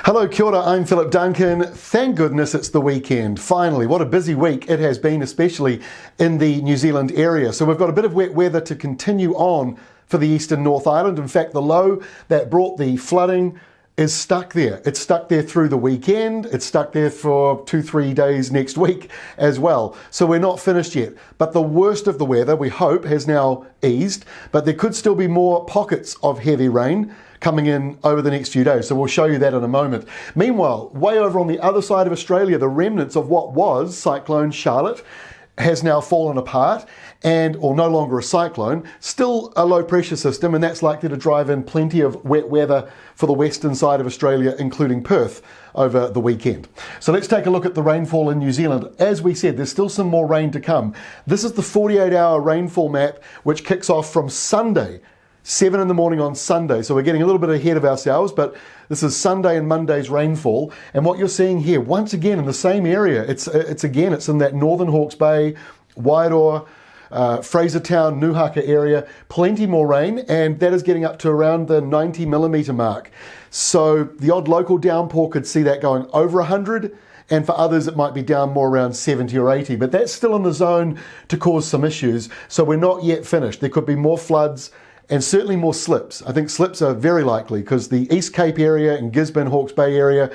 Hello, kia ora, I'm Philip Duncan. Thank goodness it's the weekend. Finally, what a busy week it has been, especially in the New Zealand area. So we've got a bit of wet weather to continue on for the eastern North Island. In fact, the low that brought the flooding is stuck there. It's stuck there through the weekend. It's stuck there for 2-3 days next week as well. So we're not finished yet. But the worst of the weather, we hope, has now eased. But there could still be more pockets of heavy rain coming in over the next few days. So we'll show you that in a moment. Meanwhile, way over on the other side of Australia, the remnants of what was Cyclone Charlotte has now fallen apart or no longer a cyclone, still a low pressure system, and that's likely to drive in plenty of wet weather for the western side of Australia, including Perth, over the weekend. So let's take a look at the rainfall in New Zealand. As we said, there's still some more rain to come. This is the 48-hour rainfall map, which kicks off from Sunday, 7 in the morning on Sunday. So we're getting a little bit ahead of ourselves, but this is Sunday and Monday's rainfall. And what you're seeing here, once again, in the same area, it's in that northern Hawke's Bay, Wairoa, Frasertown, Nuhaka area, plenty more rain, and that is getting up to around the 90 millimetre mark. So the odd local downpour could see that going over 100, and for others it might be down more around 70 or 80, but that's still in the zone to cause some issues. So we're not yet finished. There could be more floods and certainly more slips. I think slips are very likely because the East Cape area and Gisborne, Hawke's Bay area,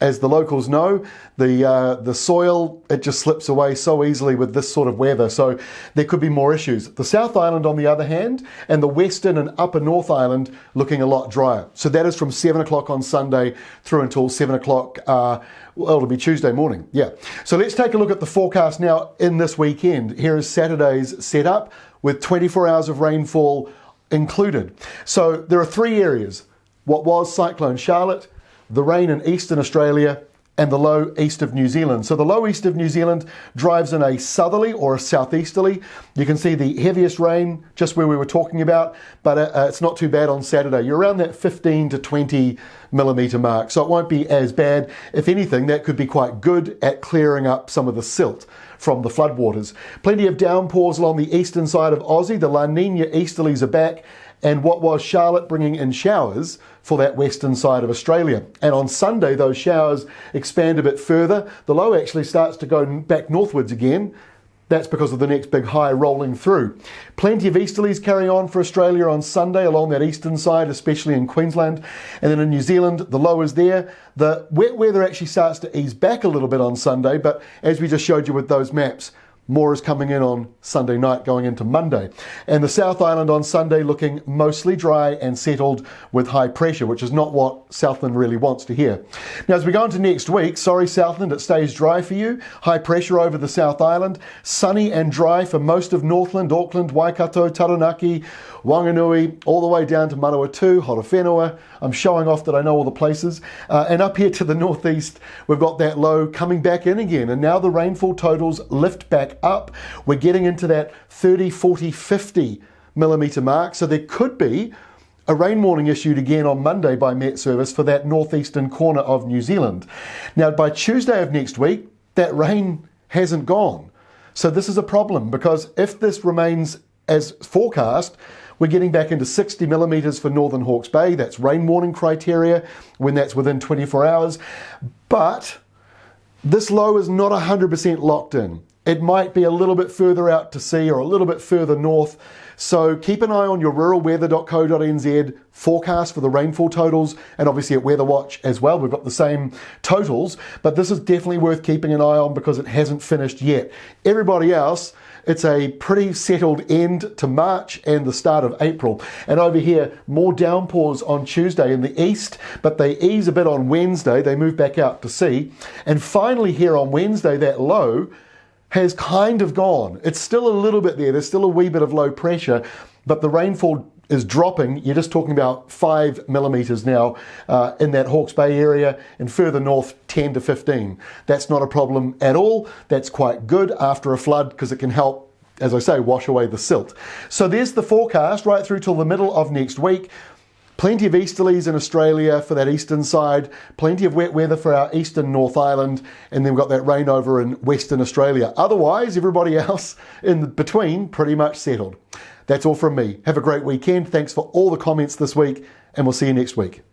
as the locals know, the soil, it just slips away so easily with this sort of weather. So there could be more issues. The South Island, on the other hand, and the Western and Upper North Island looking a lot drier. So that is from 7 o'clock on Sunday through until 7 o'clock, well, it'll be Tuesday morning. Yeah. So let's take a look at the forecast now in this weekend. Here is Saturday's setup with 24 hours of rainfall included. So there are three areas: what was Cyclone Charlotte, the rain in eastern Australia, and the low east of New Zealand. So the low east of New Zealand drives in a southerly or a southeasterly. You can see the heaviest rain just where we were talking about, but it's not too bad on Saturday. You're around that 15 to 20 millimetre mark, so it won't be as bad. If anything, that could be quite good at clearing up some of the silt from the floodwaters. Plenty of downpours along the eastern side of Aussie. The La Nina easterlies are back, and what was Charlotte bringing in showers for that western side of Australia. And on Sunday, those showers expand a bit further. The low actually starts to go back northwards again. That's because of the next big high rolling through. Plenty of easterlies carrying on for Australia on Sunday along that eastern side, especially in Queensland. And then in New Zealand, the low is there. The wet weather actually starts to ease back a little bit on Sunday, but as we just showed you with those maps, more is coming in on Sunday night going into Monday. And the South Island on Sunday looking mostly dry and settled with high pressure, which is not what Southland really wants to hear. Now, as we go into next week, sorry Southland, it stays dry for you. High pressure over the South Island. Sunny and dry for most of Northland, Auckland, Waikato, Taranaki, Wanganui, all the way down to Manawatu, Horowhenua. I'm showing off that I know all the places. And up here to the northeast, we've got that low coming back in again. And now the rainfall totals lift back up. We're getting into that 30, 40, 50 millimetre mark. So there could be a rain warning issued again on Monday by Met Service for that northeastern corner of New Zealand. Now, by Tuesday of next week, that rain hasn't gone. So this is a problem, because if this remains as forecast, we're getting back into 60 millimetres for northern Hawke's Bay. That's rain warning criteria when that's within 24 hours. But this low is not 100% locked in. It might be a little bit further out to sea or a little bit further north. So keep an eye on your ruralweather.co.nz forecast for the rainfall totals, and obviously at Weather Watch as well. We've got the same totals, but this is definitely worth keeping an eye on because it hasn't finished yet. Everybody else, it's a pretty settled end to March and the start of April. And over here, more downpours on Tuesday in the east, but they ease a bit on Wednesday. They move back out to sea. And finally here on Wednesday, that low has kind of gone. It's still a little bit there. There's still a wee bit of low pressure, but the rainfall is dropping. You're just talking about 5 millimetres now in that Hawke's Bay area, and further north 10 to 15. That's not a problem at all. That's quite good after a flood because it can help, as I say, wash away the silt. So there's the forecast right through till the middle of next week. Plenty of easterlies in Australia for that eastern side, plenty of wet weather for our eastern North Island, and then we've got that rain over in Western Australia. Otherwise, everybody else in between pretty much settled. That's all from me. Have a great weekend. Thanks for all the comments this week, and we'll see you next week.